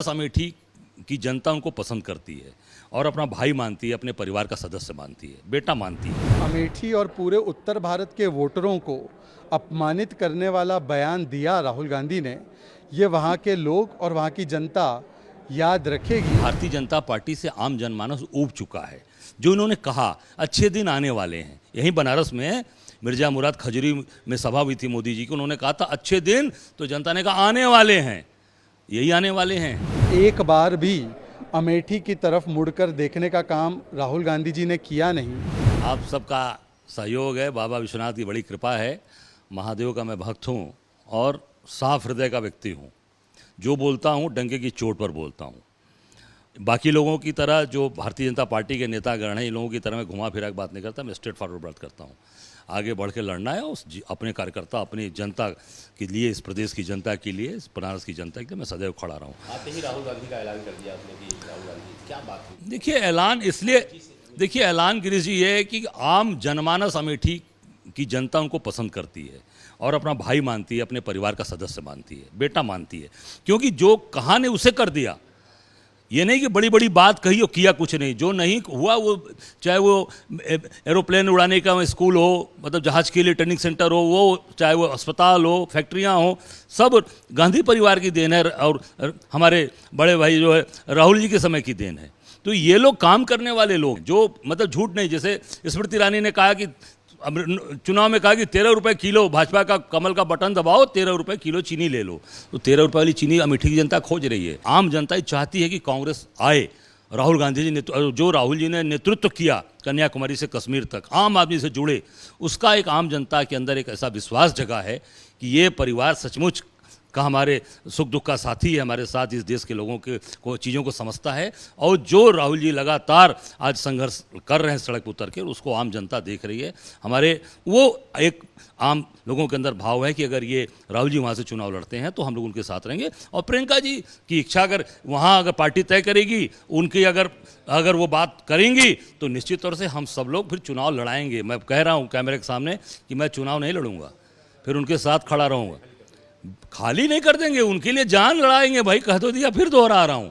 अमेठी की जनता उनको पसंद करती है और अपना भाई मानती है, अपने परिवार का सदस्य मानती है, बेटा मानती है। अमेठी और पूरे उत्तर भारत के वोटरों को अपमानित करने वाला बयान दिया राहुल गांधी ने, ये वहाँ के लोग और वहाँ की जनता याद रखेगी। भारतीय जनता पार्टी से आम जनमानस ऊब चुका है। जो इन्होंने कहा अच्छे दिन आने वाले हैं, यहीं बनारस में मिर्जा मुराद खजूरी में सभा हुई थी मोदी जी की, उन्होंने कहा था अच्छे दिन, तो जनता ने कहा आने वाले हैं, यही आने वाले हैं। एक बार भी अमेठी की तरफ मुड़कर देखने का काम राहुल गांधी जी ने किया नहीं। आप सबका सहयोग है, बाबा विश्वनाथ की बड़ी कृपा है, महादेव का मैं भक्त हूँ और साफ हृदय का व्यक्ति हूँ। जो बोलता हूँ डंके की चोट पर बोलता हूँ। बाकी लोगों की तरह जो भारतीय जनता पार्टी के नेतागण हैं, इन लोगों की तरह मैं घुमा फिरा के बात नहीं करता, मैं स्ट्रेट फॉरवर्ड बात करता हूँ। आगे बढ़ के लड़ना है उस अपने कार्यकर्ता, अपनी जनता के लिए, इस प्रदेश की जनता के लिए, इस बनारस की जनता के लिए मैं सदैव खड़ा रहा हूँ। आते ही राहुल गांधी का ऐलान कर दिया आपने कि राहुल गांधी क्या बात हुई? देखिए ऐलान गिरीश जी ये है कि आम जनमानस अमेठी की जनता उनको पसंद करती है और अपना भाई मानती है, अपने परिवार का सदस्य मानती है, बेटा मानती है। क्योंकि जो कहा ने उसे कर दिया। ये नहीं कि बड़ी बड़ी बात कही और किया कुछ नहीं। जो नहीं हुआ वो, चाहे वो एरोप्लेन उड़ाने का स्कूल हो, मतलब जहाज़ के लिए ट्रेनिंग सेंटर हो, वो चाहे वो अस्पताल हो, फैक्ट्रियां हो, सब गांधी परिवार की देन है और हमारे बड़े भाई जो है राहुल जी के समय की देन है। तो ये लोग काम करने वाले लोग जो मतलब झूठ नहीं, जैसे स्मृति ईरानी ने कहा कि चुनाव में कहा कि 13 रुपये किलो भाजपा का कमल का बटन दबाओ, 13 रुपये किलो चीनी ले लो। तो 13 रुपये वाली चीनी अमेठी की जनता खोज रही है। आम जनता चाहती है कि कांग्रेस आए। राहुल गांधी जी ने जो राहुल जी ने नेतृत्व किया कन्याकुमारी से कश्मीर तक, आम आदमी से जुड़े, उसका एक आम जनता के अंदर एक ऐसा विश्वास जगा है कि ये परिवार सचमुच का हमारे सुख दुख का साथी है, हमारे साथ इस देश के लोगों को चीज़ों को समझता है। और जो राहुल जी लगातार आज संघर्ष कर रहे हैं सड़क पर उतर के, उसको आम जनता देख रही है। हमारे वो एक आम लोगों के अंदर भाव है कि अगर ये राहुल जी वहाँ से चुनाव लड़ते हैं तो हम लोग उनके साथ रहेंगे। और प्रियंका जी की इच्छा अगर वहाँ अगर पार्टी तय करेगी, उनकी अगर वो बात करेंगी तो निश्चित तौर से हम सब लोग फिर चुनाव लड़ाएंगे। मैं कह रहा हूँ कैमरे के सामने कि मैं चुनाव नहीं लड़ूंगा, फिर उनके साथ खड़ा रहूँगा। खाली नहीं कर देंगे, उनके लिए जान लड़ाएंगे भाई, कह तो दिया, फिर दोहरा रहा हूं।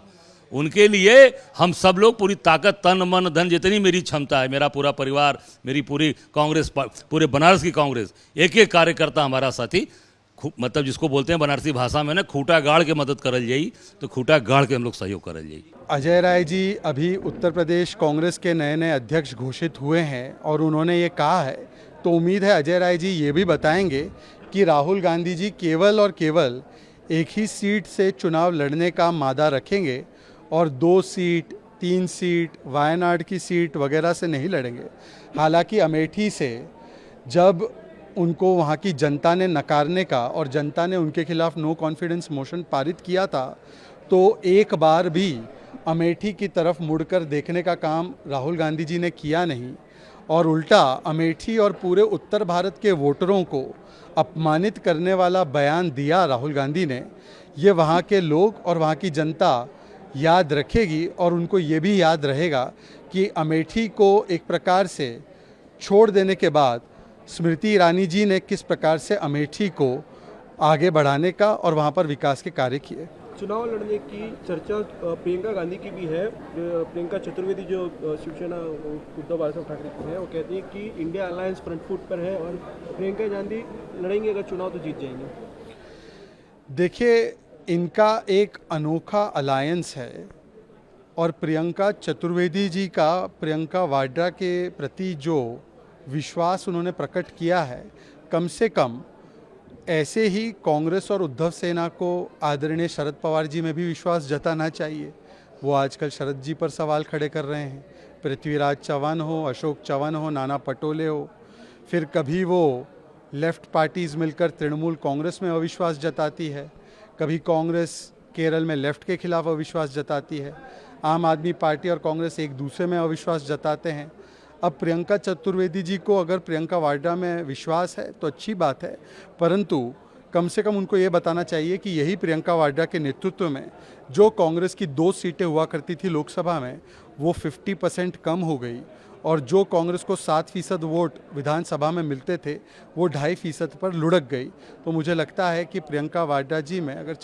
उनके लिए हम सब लोग पूरी ताकत, तन मन धन, जितनी मेरी क्षमता है, मेरा पूरा परिवार, मेरी पूरी कांग्रेस, पूरे बनारस की कांग्रेस, एक एक कार्यकर्ता हमारा साथी, मतलब जिसको बोलते हैं बनारसी भाषा में ना, खूटा गाड़ के मदद करल जाई, तो खूटा गाड़ के हम लोग सहयोग करल जाई। अजय राय जी अभी उत्तर प्रदेश कांग्रेस के नए नए अध्यक्ष घोषित हुए हैं और उन्होंने ये कहा है, तो उम्मीद है अजय राय जी ये भी बताएंगे कि राहुल गांधी जी केवल और केवल एक ही सीट से चुनाव लड़ने का मादा रखेंगे और 2 सीट, 3 सीट, वायनाड की सीट वगैरह से नहीं लड़ेंगे। हालांकि अमेठी से जब उनको वहाँ की जनता ने नकारने का और जनता ने उनके खिलाफ नो कॉन्फिडेंस मोशन पारित किया था, तो एक बार भी अमेठी की तरफ मुड़कर देखने का काम राहुल गांधी जी ने किया नहीं और उल्टा अमेठी और पूरे उत्तर भारत के वोटरों को अपमानित करने वाला बयान दिया राहुल गांधी ने, ये वहाँ के लोग और वहाँ की जनता याद रखेगी। और उनको ये भी याद रहेगा कि अमेठी को एक प्रकार से छोड़ देने के बाद स्मृति ईरानी जी ने किस प्रकार से अमेठी को आगे बढ़ाने का और वहाँ पर विकास के कार्य किए। चुनाव लड़ने की चर्चा प्रियंका गांधी की भी है। प्रियंका चतुर्वेदी जो शिवसेना उद्धव बाला साहब ठाकरे की है, वो कहती है कि इंडिया अलायंस फ्रंट फुट पर है और प्रियंका गांधी लड़ेंगे अगर चुनाव तो जीत जाएंगे। देखिए, इनका एक अनोखा अलायंस है और प्रियंका चतुर्वेदी जी का प्रियंका वाड्रा के प्रति जो विश्वास उन्होंने प्रकट किया है, कम से कम ऐसे ही कांग्रेस और उद्धव सेना को आदरणीय शरद पवार जी में भी विश्वास जताना चाहिए। वो आजकल शरद जी पर सवाल खड़े कर रहे हैं। पृथ्वीराज चौहान हो, अशोक चौहान हो, नाना पटोले हो, फिर कभी वो लेफ्ट पार्टीज़ मिलकर तृणमूल कांग्रेस में अविश्वास जताती है, कभी कांग्रेस केरल में लेफ्ट के खिलाफ अविश्वास जताती है, आम आदमी पार्टी और कांग्रेस एक दूसरे में अविश्वास जताते हैं। अब प्रियंका चतुर्वेदी जी को अगर प्रियंका वाड्रा में विश्वास है तो अच्छी बात है, परंतु कम से कम उनको ये बताना चाहिए कि यही प्रियंका वाड्रा के नेतृत्व में जो कांग्रेस की 2 सीटें हुआ करती थी लोकसभा में, वो 50% कम हो गई और जो कांग्रेस को 7% वोट विधानसभा में मिलते थे, वो 2.5% पर लुढ़क गई। तो मुझे लगता है कि प्रियंका वाड्रा जी में अगर